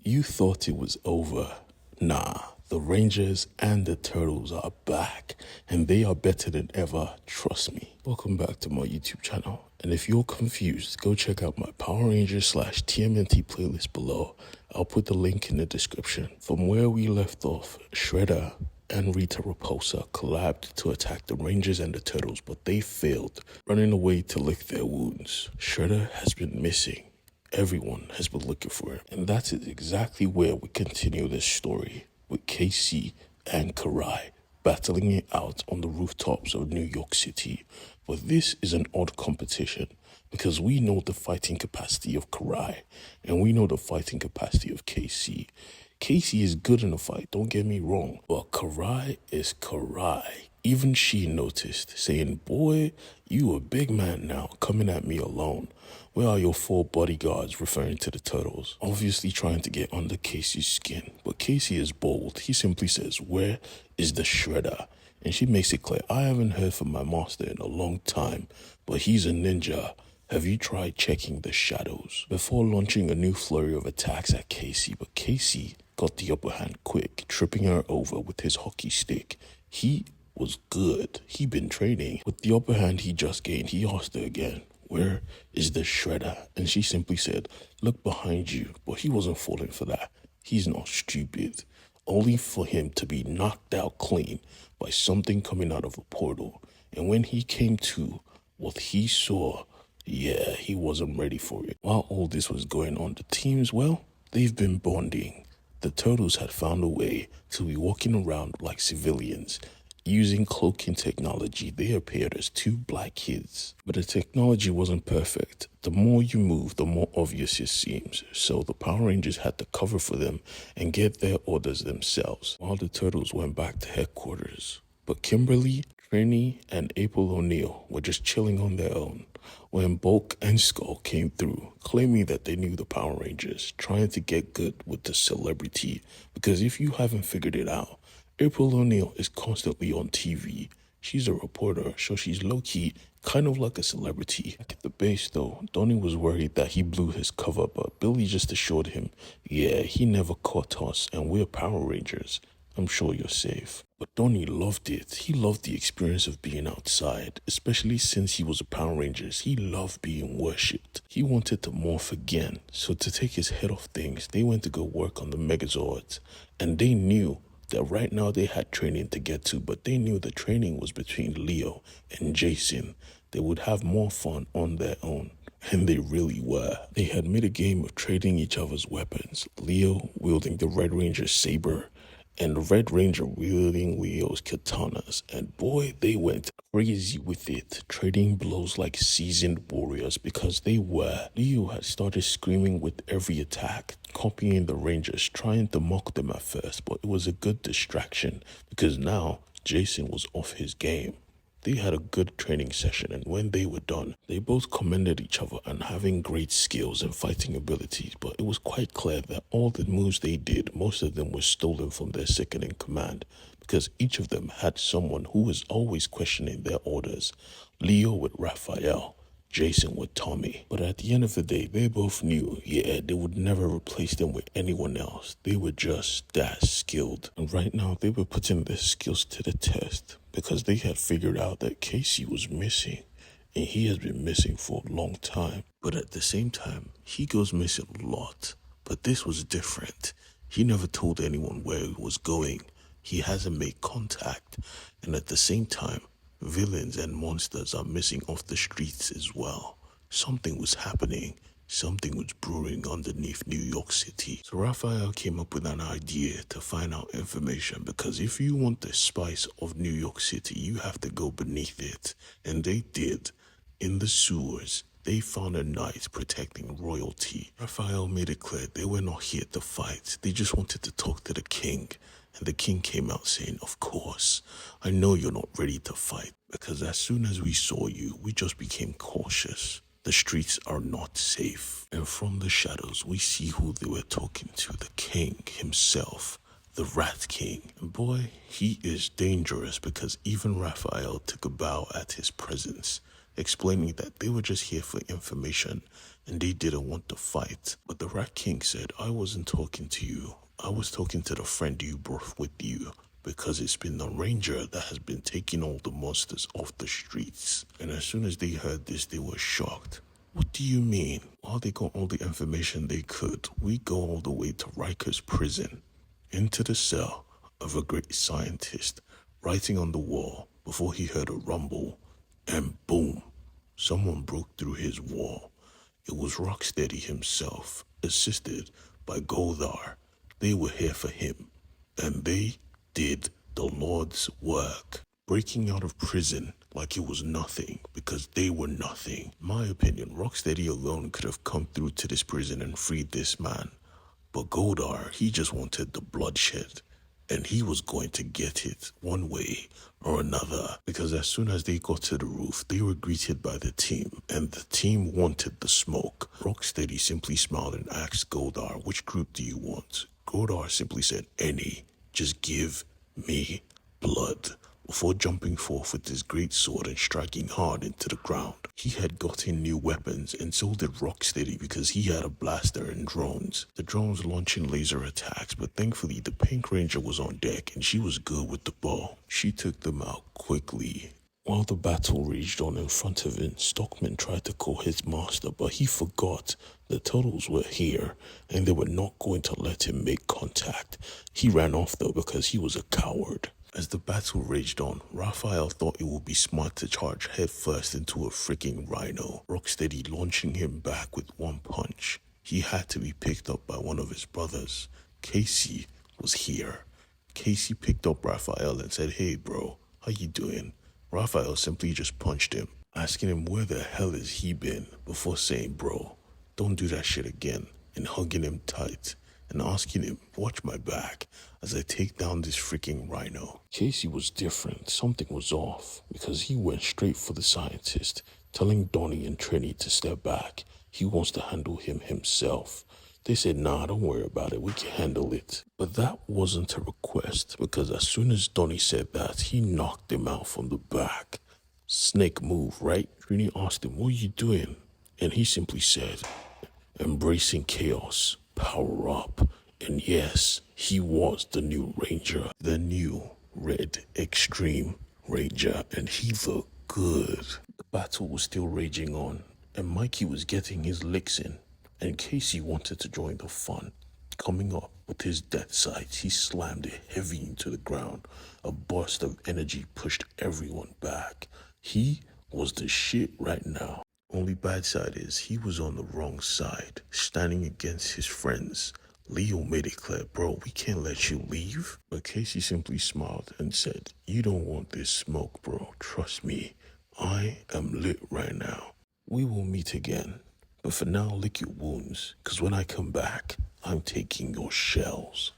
You thought it was over. Nah, the Rangers and the Turtles are back, and they are better than ever, trust me. Welcome back to my YouTube channel, and if you're confused, go check out my Power Rangers / TMNT playlist below. I'll put the link in the description. From where we left off, Shredder and Rita Repulsa collabed to attack the Rangers and the Turtles, but they failed, running away to lick their wounds. Shredder has been missing. Everyone has been looking for him. And that is exactly where we continue this story, with KC and Karai battling it out on the rooftops of New York City. But this is an odd competition, because we know the fighting capacity of Karai, and we know the fighting capacity of KC. KC is good in a fight, don't get me wrong, but Karai is Karai. Even she noticed, saying, "Boy, you a big man now, coming at me alone. Where are your 4 bodyguards?" referring to the Turtles. Obviously trying to get under Casey's skin. But Casey is bold. He simply says, "Where is the Shredder?" And she makes it clear, "I haven't heard from my master in a long time, but he's a ninja. Have you tried checking the shadows?" Before launching a new flurry of attacks at Casey, but Casey got the upper hand quick, tripping her over with his hockey stick. He was good. He'd been training. With the upper hand he just gained, he asked her again, "Where is the Shredder?" And she simply said, "Look behind you." But he wasn't falling for that. He's not stupid. Only for him to be knocked out clean by something coming out of a portal. And when he came to, what he saw, yeah, he wasn't ready for it. While all this was going on, the teams, well, they've been bonding. The Turtles had found a way to be walking around like civilians. Using cloaking technology, they appeared as 2 black kids. But the technology wasn't perfect. The more you move, the more obvious it seems. So the Power Rangers had to cover for them and get their orders themselves, while the Turtles went back to headquarters. But Kimberly, Trini, and April O'Neil were just chilling on their own when Bulk and Skull came through, claiming that they knew the Power Rangers, trying to get good with the celebrity. Because if you haven't figured it out, April O'Neil is constantly on TV. She's a reporter, so she's low-key, kind of like a celebrity. Back at the base though, Donnie was worried that he blew his cover, but Billy just assured him, "Yeah, he never caught us, and we're Power Rangers. I'm sure you're safe." But Donnie loved it. He loved the experience of being outside, especially since he was a Power Ranger. He loved being worshipped. He wanted to morph again, so to take his head off things, they went to go work on the Megazords, and they knew that right now they had training to get to, but they knew the training was between Leo and Jason. They would have more fun on their own, and they really were. They had made a game of trading each other's weapons, Leo wielding the Red Ranger's saber, and the Red Ranger wielding Leo's katanas, and boy, they went crazy with it, trading blows like seasoned warriors, because they were. Leo had started screaming with every attack, copying the Rangers, trying to mock them at first, but it was a good distraction, because now Jason was off his game. They had a good training session, and when they were done, they both commended each other on having great skills and fighting abilities, but it was quite clear that all the moves they did, most of them were stolen from their second-in-command, because each of them had someone who was always questioning their orders. Leo with Raphael, Jason with Tommy. But at the end of the day, they both knew, yeah, they would never replace them with anyone else. They were just that skilled. And right now, they were putting their skills to the test, because they had figured out that Casey was missing, and he has been missing for a long time. But at the same time, he goes missing a lot. But this was different. He never told anyone where he was going. He hasn't made contact. And at the same time, villains and monsters are missing off the streets as well. Something was happening. Something was brewing underneath New York City. So Raphael came up with an idea to find out information, because if you want the spice of New York City, you have to go beneath it. And they did. In the sewers, they found a knight protecting royalty. Raphael made it clear they were not here to fight. They just wanted to talk to the king. And the king came out saying, "Of course, I know you're not ready to fight, because as soon as we saw you, we just became cautious. The streets are not safe." And from the shadows, we see who they were talking to, the king himself, the Rat King. And boy, he is dangerous, because even Raphael took a bow at his presence. explaining that they were just here for information and they didn't want to fight. But the Rat King said, I wasn't talking to you. I was talking to the friend you brought with you, because it's been the ranger that has been taking all the monsters off the streets. And as soon as they heard this, they were shocked. What do you mean? While they got all the information they could, we go all the way to Riker's prison, into the cell of a great scientist, writing on the wall before he heard a rumble, and boom, someone broke through his wall. It was Rocksteady himself, assisted by Goldar. They were here for him, and they did the Lord's work, breaking out of prison like it was nothing, because they were nothing. In my opinion, Rocksteady alone could have come through to this prison and freed this man. But Goldar, he just wanted the bloodshed, and he was going to get it one way or another, because as soon as they got to the roof, they were greeted by the team, and the team wanted the smoke. Rocksteady simply smiled and asked Goldar, which group do you want? Goldar simply said, any. Just give me blood, before jumping forth with his great sword and striking hard into the ground. He had gotten new weapons, and so did Rocksteady, because he had a blaster and drones. The drones launching laser attacks, but thankfully the Pink Ranger was on deck and she was good with the bow. She took them out quickly. While the battle raged on in front of him, Stockman tried to call his master, but he forgot the Turtles were here and they were not going to let him make contact. He ran off though because he was a coward. As the battle raged on, Raphael thought it would be smart to charge headfirst into a freaking rhino, Rocksteady launching him back with one punch. He had to be picked up by one of his brothers. Casey was here. Casey picked up Raphael and said, hey bro, how you doing? Raphael simply just punched him, asking him where the hell has he been, before saying, bro, don't do that shit again, and hugging him tight and asking him, watch my back as I take down this freaking rhino. Casey was different. Something was off, because he went straight for the scientist, telling Donnie and Trini to step back. He wants to handle him himself. They said, nah, don't worry about it, we can handle it. But that wasn't a request, because as soon as Donnie said that, he knocked him out from the back. Snake move, right? Trini asked him, what are you doing? And he simply said, embracing chaos, power up. And yes, he was the new Ranger, the new Red Extreme Ranger, and he looked good. The battle was still raging on, and Mikey was getting his licks in, and Casey wanted to join the fun. Coming up with his death sights, he slammed it heavy into the ground. A burst of energy pushed everyone back. He was the shit right now. Only bad side is he was on the wrong side, standing against his friends. Leo made it clear, bro, we can't let you leave. But Casey simply smiled and said, you don't want this smoke, bro. Trust me, I am lit right now. We will meet again. But for now, lick your wounds, because when I come back, I'm taking your shells.